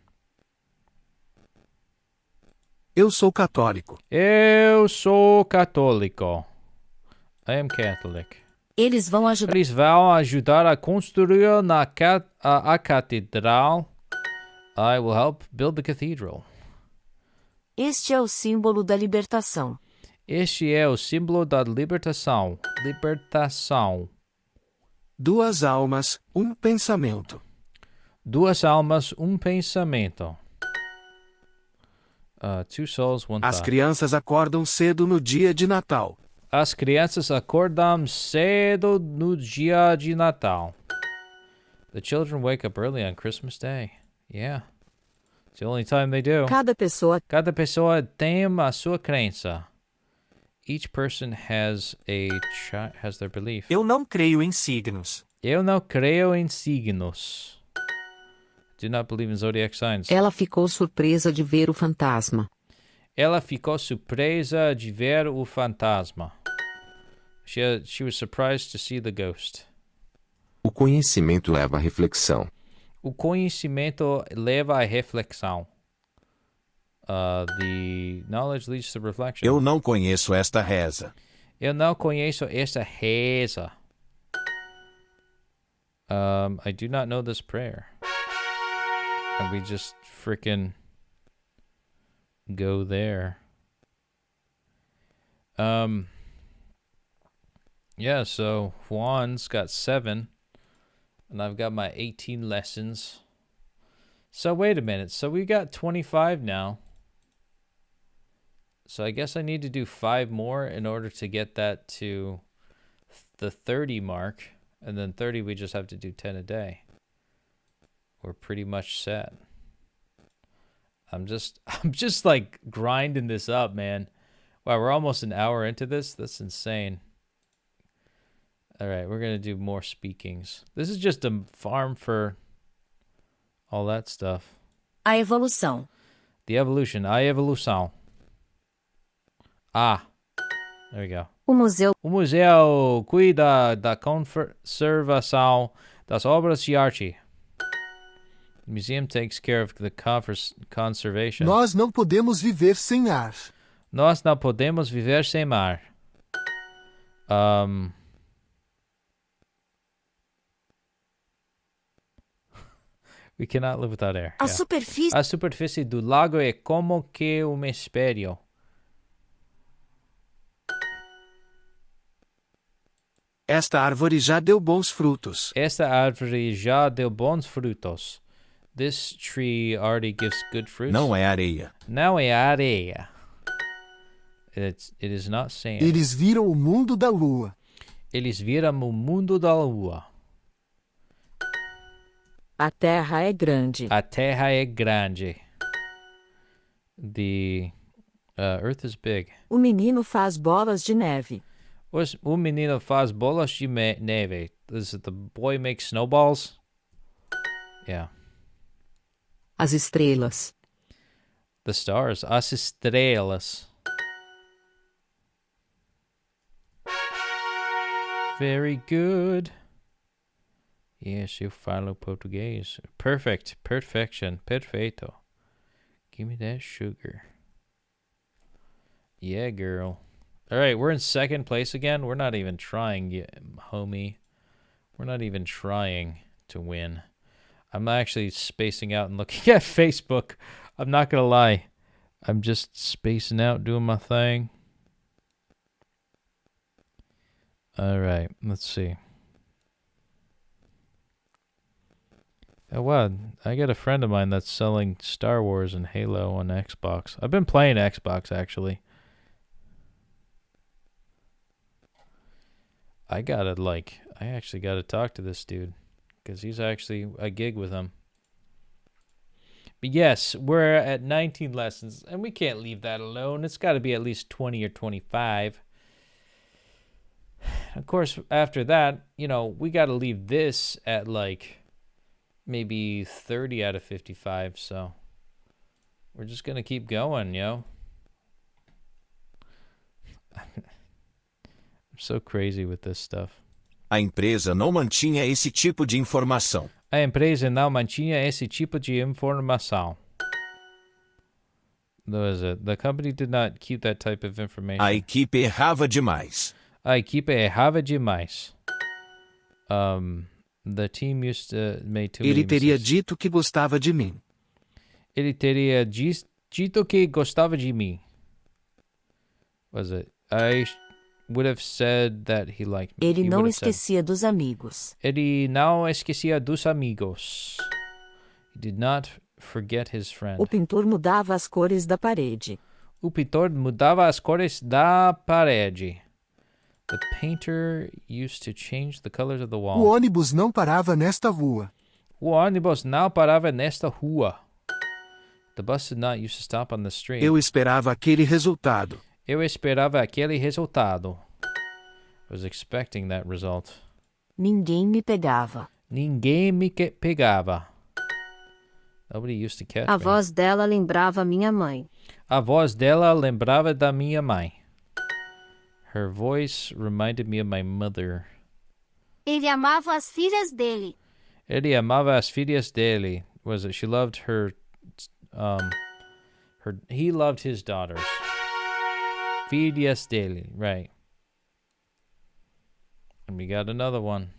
Eu sou católico. Eu sou católico. I am Catholic. Eles vão ajudar. Eles vão ajudar a construir a catedral. I will help build the cathedral. Este é o símbolo da libertação. Este é o símbolo da libertação. Libertação. 2 almas, pensamento. 2 almas, pensamento. 2 souls, 1 As thought. crianças acordam cedo no dia de Natal. As crianças acordam cedo no dia de Natal. The children wake up early on Christmas Day. Yeah. It's the only time they do. Cada pessoa tem a sua crença. Each person has has their belief. Eu não creio em signos. Eu não creio em signos. Do not believe in zodiac signs. Ela ficou surpresa de ver o fantasma. Ela ficou surpresa de ver o fantasma. She was surprised to see the ghost. O conhecimento leva à reflexão. O conhecimento leva à reflexão. The knowledge leads to reflection. Eu não conheço esta reza. Eu não conheço esta reza. I do not know this prayer. And we just frickin' go there. Yeah, so Juan's got 7. And I've got my 18 lessons. So wait a minute. So we got 25 now. So I guess I need to do 5 more in order to get that to the 30 mark. And then 30, we just have to do 10 a day. We're pretty much set. I'm just like grinding this up, man. Wow, we're almost an hour into this. That's insane. All right, we're going to do more speakings. This is just a farm for all that stuff. A evolução. The evolution. A evolução. Ah, there we go. O museu O museu cuida da conservação das obras de arte. The museum takes care of the conservation. Nós não podemos viver sem ar. Nós não podemos viver sem mar. We cannot live without air. A Yeah. superfície. A superfície do lago é como que um espelho. Esta árvore já deu bons frutos. Esta árvore já deu bons frutos. This tree already gives good fruits. Não é areia. Não é areia. It is not sand. Eles viram o mundo da lua. Eles viram o mundo da lua. A terra é grande. A terra é grande. The earth is big. O menino faz bolas de neve. O menino faz bolas de neve. Does the boy make snowballs? Yeah. As estrelas. The stars. As estrelas. Very good. Yes, you follow Portuguese. Perfect. Perfection. Perfeito. Give me that sugar. Yeah, girl. All right, we're in 2nd place again. We're not even trying yet, homie. We're not even trying to win. I'm actually spacing out and looking at Facebook. I'm not going to lie. I'm just spacing out, doing my thing. All right, let's see. Oh, wow. I got a friend of mine that's selling Star Wars and Halo on Xbox. I've been playing Xbox, actually. I actually gotta talk to this dude, because he's actually a gig with him. But yes, we're at 19 lessons, and we can't leave that alone. It's got to be at least 20 or 25. Of course, after that, you know, we got to leave this at like maybe 30 out of 55. So we're just going to keep going, yo. I'm so crazy with this stuff. A empresa não mantinha esse tipo de informação. A empresa não mantinha esse tipo de informação. The company did not keep that type of information. A equipe errava demais. A equipe errava demais. The team used to make too many Ele teria mistakes. dito que gostava de mim. Ele teria dito que gostava de mim. Was it? I would have said that he liked me. Ele He não would have said- esquecia dos amigos. Ele não esquecia dos amigos. He did not forget his friend. O pintor mudava as cores da parede. O pintor mudava as cores da parede. The painter used to change the colors of the O wall. ônibus não parava nesta rua. O ônibus não parava nesta rua. The bus did not used to stop on the street. Eu esperava aquele resultado. Eu esperava aquele resultado. I was expecting that result. Ninguém me pegava. Ninguém me pegava. Nobody used to catch A me. voz dela lembrava minha mãe. A voz dela lembrava da minha mãe. Her voice reminded me of my mother. Ele amava as filhas dele. Ele amava as filhas dele. Was it? She loved her. He loved his daughters. Filhas dele, right? And we got another one.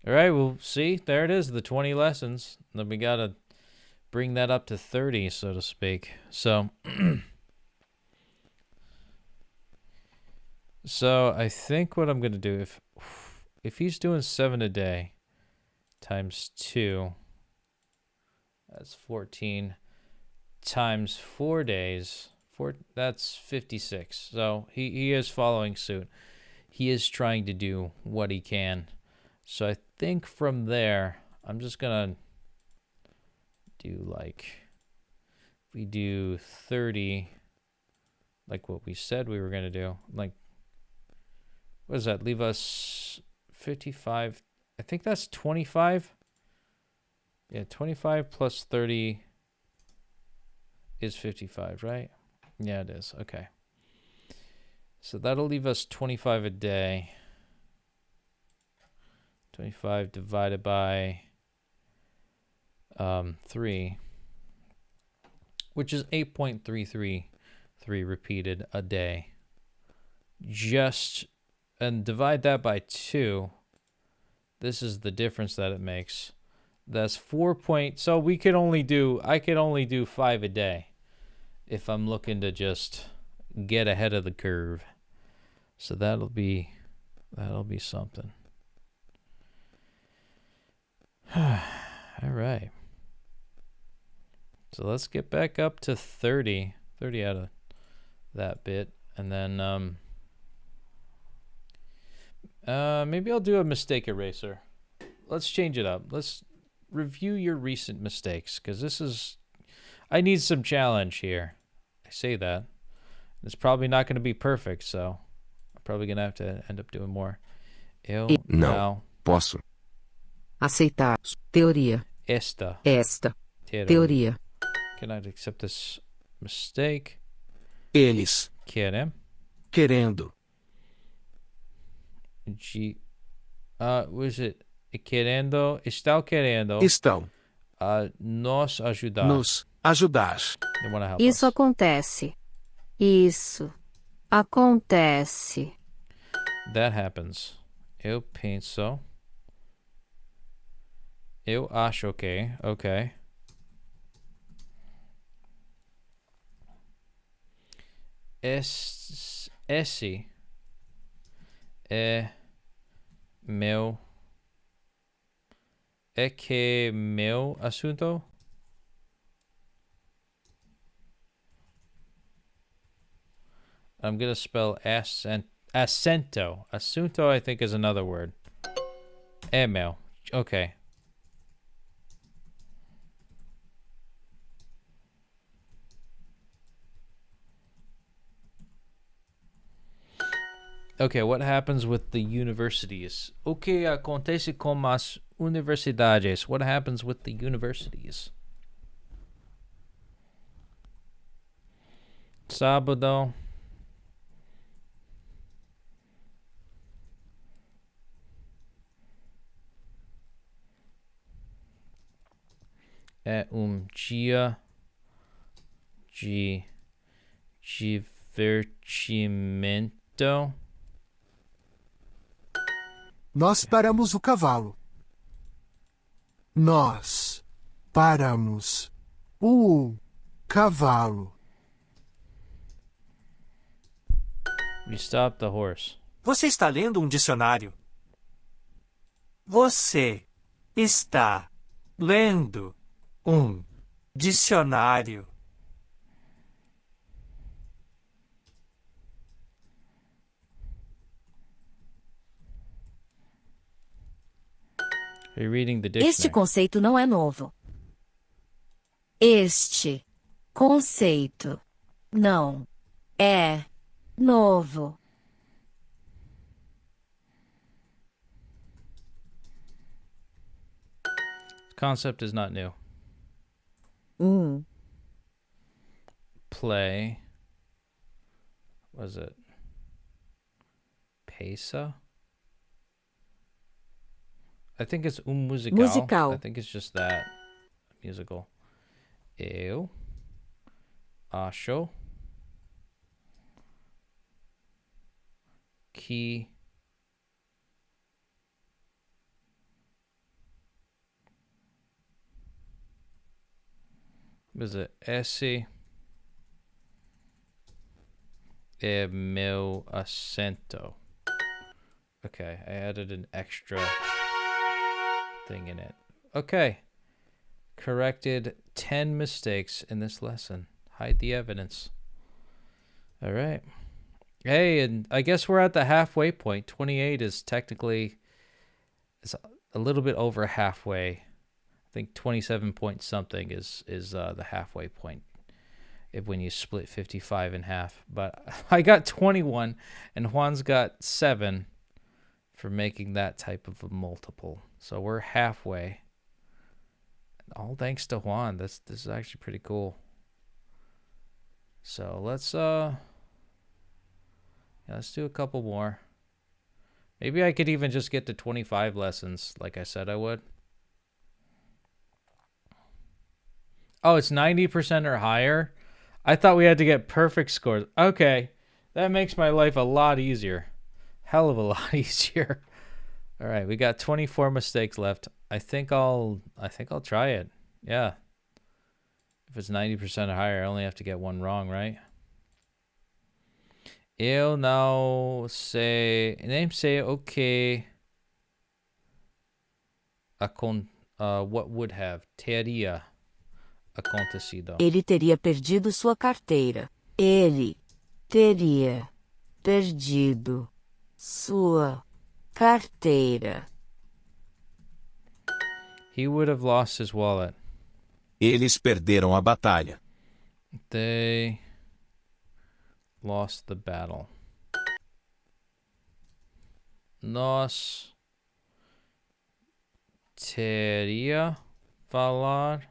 All right, well, see, there it is, the 20 lessons. Then we gotta bring that up to 30, so to speak. So, so I think what I'm gonna do, if he's doing 7 a day times 2, that's 14 times 4 days. That's 56. So he is following suit. He is trying to do what he can. So I think from there, I'm just gonna do like, we do 30, like what we said we were gonna do. Like, what does that leave us? 55. I think that's 25. Yeah, 25 plus 30 is 55, right? Yeah, it is. Okay. So that'll leave us 25 a day. 25 divided by 3, which is 8.333 repeated a day. And divide that by 2. This is the difference that it makes. That's 4 so I could only do 5 a day if I'm looking to just get ahead of the curve. So that'll be something. All right. So let's get back up to 30 out of that bit, and then maybe I'll do a mistake eraser. Let's change it up. Let's review your recent mistakes, because I need some challenge here. I say that. It's probably not going to be perfect, so I'm probably going to have to end up doing more. Não posso aceitar teoria. Esta Teoria. Cannot accept this mistake. Eles. Querem. Querendo. Was it querendo? Estão querendo. Estão. Nos ajudar. Nos ajudar. They want to help Isso us. acontece. Isso acontece. That happens. Eu penso. Eu acho que. Okay. Esse é meu. É que meu assunto? I'm gonna spell Acento. Assunto, I think, is another word. Meu. Okay. Okay, what happens with the universities? O que acontece com as universidades? What happens with the universities? Sábado. É dia de divertimento. Nós paramos o cavalo. Nós paramos o cavalo. We stopped the horse. Você está lendo um dicionário. Você está lendo um dicionário. Are you reading the Este dictionary? conceito não é novo. Este conceito não é novo. Concept is not new. Play. Was it Pesa? I think it's musical. Musical. I think it's just that. Musical. Eu acho que was it esse é meu acento. Okay, I added an extra thing in it. Okay. Corrected 10 mistakes in this lesson. Hide the evidence. All right. Hey, and I guess we're at the halfway point. 28 is technically it's a little bit over halfway. I think 27 point something is the halfway point if when you split 55 in half. But I got 21 and Juan's got 7 for making that type of a multiple. So we're halfway. All thanks to Juan. This is actually pretty cool. So let's do a couple more. Maybe I could even just get to 25 lessons like I said I would. Oh, it's 90% or higher? I thought we had to get perfect scores. Okay. That makes my life a lot easier. Hell of a lot easier. All right, we got 24 mistakes left. I think I'll try it. Yeah. If it's 90% or higher, I only have to get one wrong, right? Eu não sei, nem sei o que what would have teria acontecido. Ele teria perdido sua carteira. Ele teria perdido sua carteira. He would have lost his wallet. Eles perderam a batalha. They lost the battle. Nós teria falar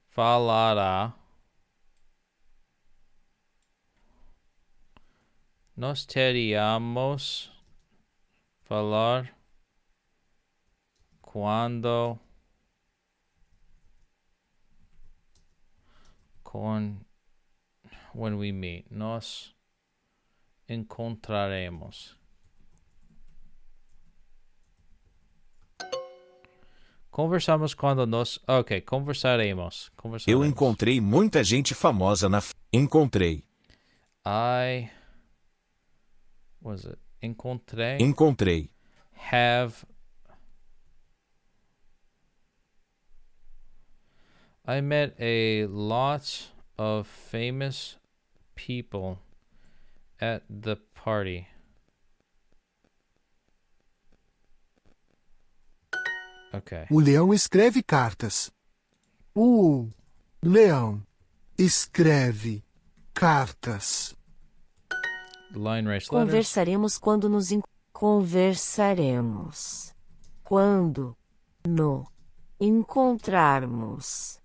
falará. Nós teríamos falar quando when we meet. Nós encontraremos. Conversamos quando nós... Ok, conversaremos. Eu encontrei muita gente famosa na... Encontrei. Was it? Encontrei. Encontrei. Have I met a lot of famous people at the party. Okay. O leão escreve cartas. O leão escreve cartas. Line race letters. Conversaremos quando nos conversaremos quando no encontrarmos.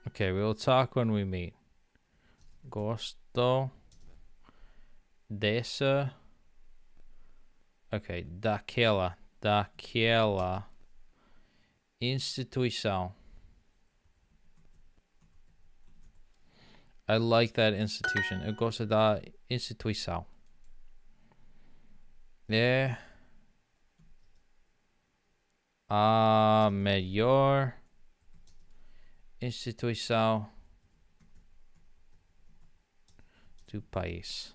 Okay, we will talk when we meet. Gosto dessa. Okay, daquela instituição. I like that institution. Eu gosto da instituição. É a melhor instituição do país.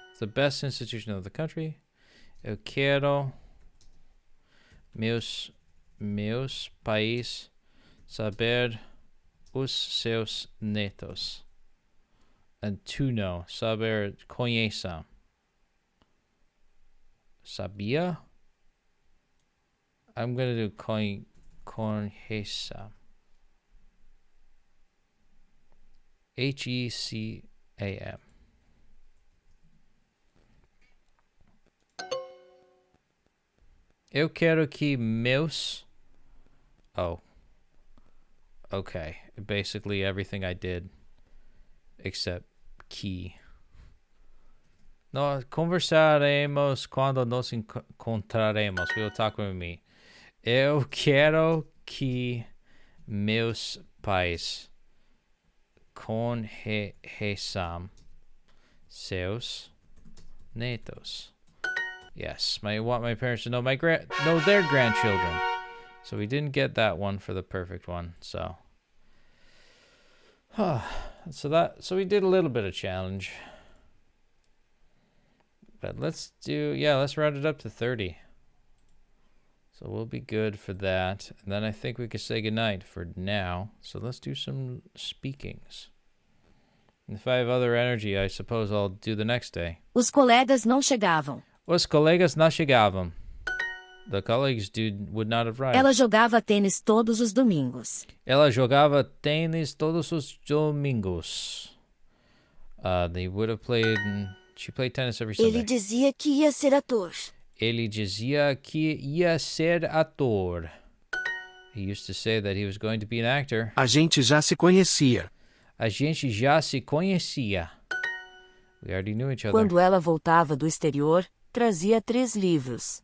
It's the best institution of the country. Eu quero meus pais saber os seus netos. And to know, saber, conheça. Sabia? I'm gonna do conheça. H-E-C-A-M. Eu quero que meus... Oh. Okay. Basically everything I did. Except que. Nós conversaremos quando nos encontraremos. We will talk with me. Eu quero que meus pais conheçam seus netos. Yes, I want my parents to know know their grandchildren. So we didn't get that one for the perfect one. So so we did a little bit of challenge. But let's round it up to 30. So we'll be good for that. And then I think we could say goodnight for now. So let's do some speakings. And if I have other energy, I suppose I'll do the next day. Os colegas não chegavam. Os colegas não chegavam. The colleagues would not have arrived. Ela jogava tênis todos os domingos. Ela jogava tênis todos os domingos. They would have played... She played tennis every Sunday. Ele dizia que ia ser ator. Ele dizia que ia ser ator. He used to say that he was going to be an actor. A gente já se conhecia. A gente já se conhecia. We already knew each other. Quando ela voltava do exterior, trazia 3 livros.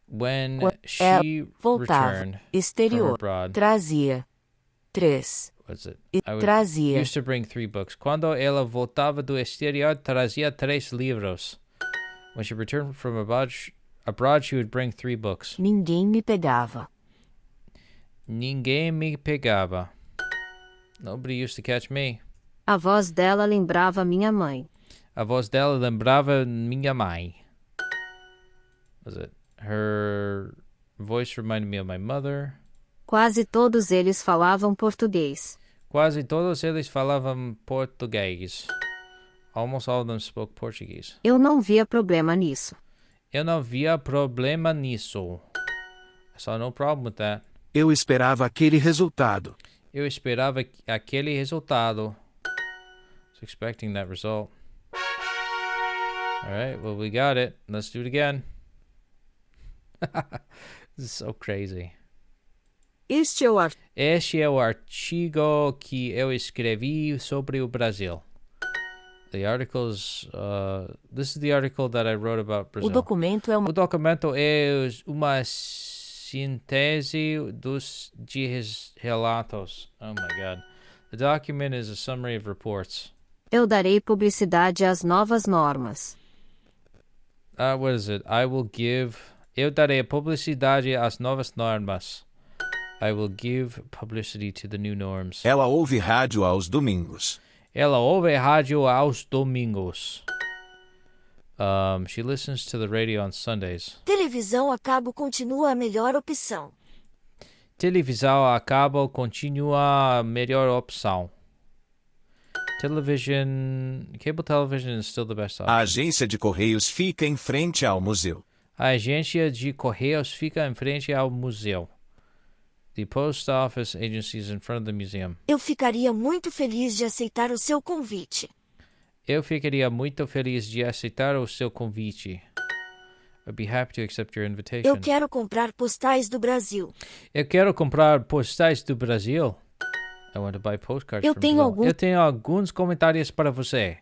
When she returned exterior, from abroad, trazia 3. What's it? Trazia. Used to bring 3 books. Quando ela voltava do exterior, trazia 3 livros. When she returned from abroad, she would bring 3 books. Ninguém me pegava. Ninguém me pegava. Nobody used to catch me. A voz dela lembrava minha mãe. A voz dela lembrava minha mãe. Was it? Her voice reminded me of my mother. Quase todos eles falavam português. Quase todos eles falavam português. Almost all of them spoke Portuguese. Eu não via problema nisso. Eu não via problema nisso. I saw no problem with that. Eu esperava aquele resultado. Eu esperava aquele resultado. I was expecting that result. All right, well, we got it. Let's do it again. This is so crazy. Este é o artigo que eu escrevi sobre o Brasil. The articles, this is the article that I wrote about Brazil. O documento é uma síntese de relatos. Oh my God. The document is a summary of reports. Eu darei publicidade às novas normas. What is it? Eu darei publicidade às novas normas. I will give publicity to the new norms. Ela ouve rádio aos domingos. Ela ouve rádio aos domingos. She listens to the radio on Sundays. Televisão a cabo continua a melhor opção. Televisão a cabo continua a melhor opção. Cable television is still the best option. A agência de correios fica em frente ao museu. A agência de correios fica em frente ao museu. The post office agency is in front of the museum. Eu ficaria muito feliz de aceitar o seu convite. Eu ficaria muito feliz de aceitar o seu convite. I'd be happy to accept your invitation. Eu quero comprar postais do Brasil. Eu quero comprar postais do Brasil. I want to buy postcards Eu from tenho Brazil. algum- Eu tenho alguns comentários para você.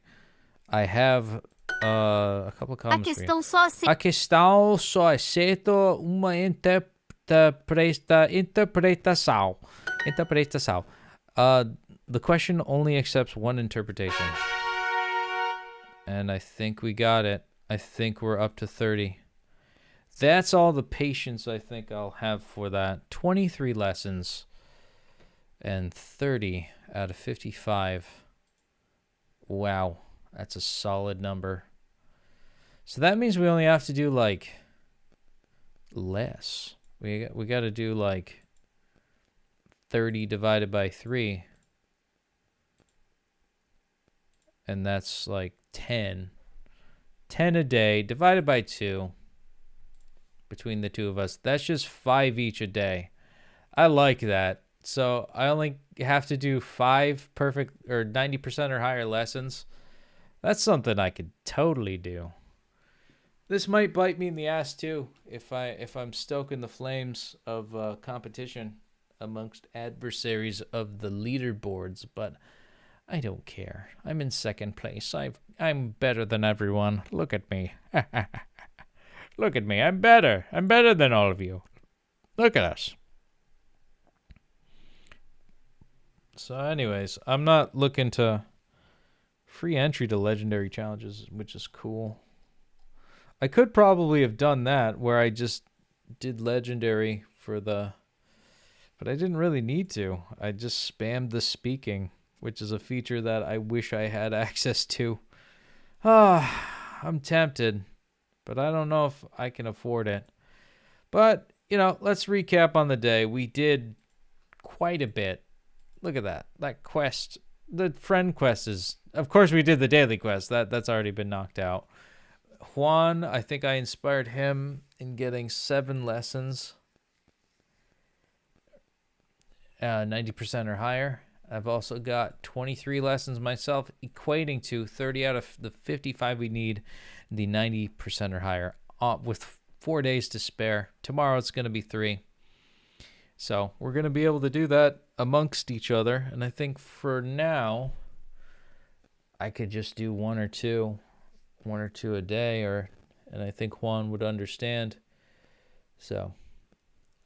I have a couple of A comments for you. questão só aceita A questão só aceita uma interpretação. Interpretação. The question only accepts one interpretation. And I think we got it. I think we're up to 30. That's all the patience I think I'll have for that. 23 lessons and 30 out of 55. Wow, that's a solid number. So that means we only have to do like less. We got to do like 30 divided by 3. And that's like 10. 10 a day divided by 2 between the two of us. That's just 5 each a day. I like that. So I only have to do 5 perfect or 90% or higher lessons. That's something I could totally do. This might bite me in the ass too if I'm stoking the flames of competition amongst adversaries of the leaderboards, but I don't care. I'm in second place. I'm better than everyone. Look at me. Look at me. I'm better. I'm better than all of you. Look at us. So anyways, I'm not looking to free entry to legendary challenges, which is cool. I could probably have done that where I just did legendary for the, but I didn't really need to. I just spammed the speaking, which is a feature that I wish I had access to. I'm tempted, but I don't know if I can afford it. But, let's recap on the day. We did quite a bit. Look at that. That quest, the friend quest is, of course we did the daily quest. That's already been knocked out. Juan, I think I inspired him in getting 7 lessons. 90% or higher. I've also got 23 lessons myself, equating to 30 out of the 55 we need, the 90% or higher, with 4 days to spare. Tomorrow it's going to be 3. So we're going to be able to do that amongst each other. And I think for now, I could just do 1 or 2 a day, and I think Juan would understand. So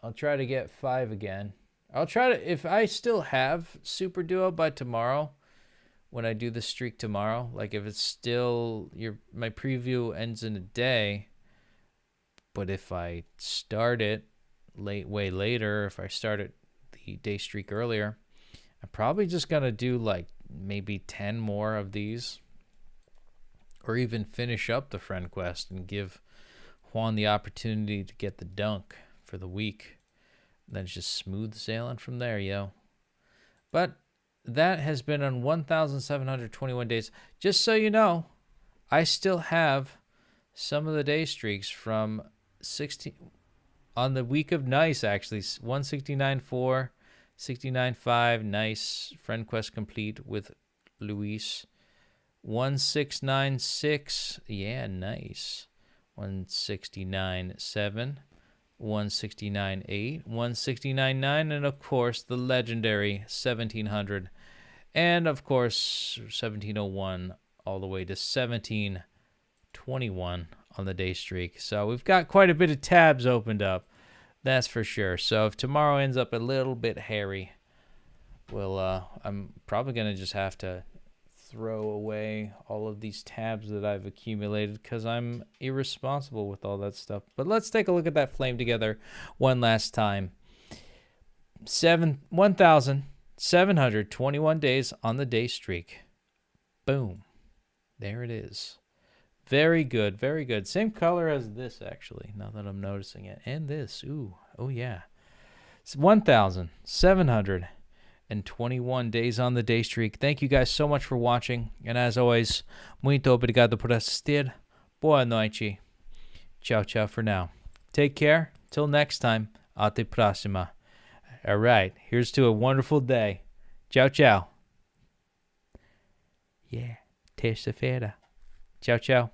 I'll try to get 5 again. I'll try to, if I still have Super Duo by tomorrow, when I do the streak tomorrow, like if it's still, my preview ends in a day, but if I start it way later, if I start it the day streak earlier, I'm probably just going to do like maybe 10 more of these, or even finish up the friend quest and give Juan the opportunity to get the dunk for the week. Then it's just smooth sailing from there, yo. But that has been on 1,721 days. Just so you know, I still have some of the day streaks from 16 on the week of nice, actually. 169.4, 69.5, nice. Friend quest complete with Luis. 1696, yeah, nice. 169.7. 169.8, 169.9, and of course the legendary 1700, and of course 1701 all the way to 1721 on the day streak. So we've got quite a bit of tabs opened up, that's for sure. So if tomorrow ends up a little bit hairy, I'm probably gonna just have to throw away all of these tabs that I've accumulated because I'm irresponsible with all that stuff. But let's take a look at that flame together one last time. 1,721 days on the day streak. Boom. There it is. Very good, very good. Same color as this, actually, now that I'm noticing it. And this, ooh, oh yeah. It's 1,721 days on the day streak. Thank you guys so much for watching. And as always, muito obrigado por assistir. Boa noite. Ciao, ciao for now. Take care. Till next time. Até próxima. All right. Here's to a wonderful day. Ciao, ciao. Yeah. Terça-feira. Ciao, ciao.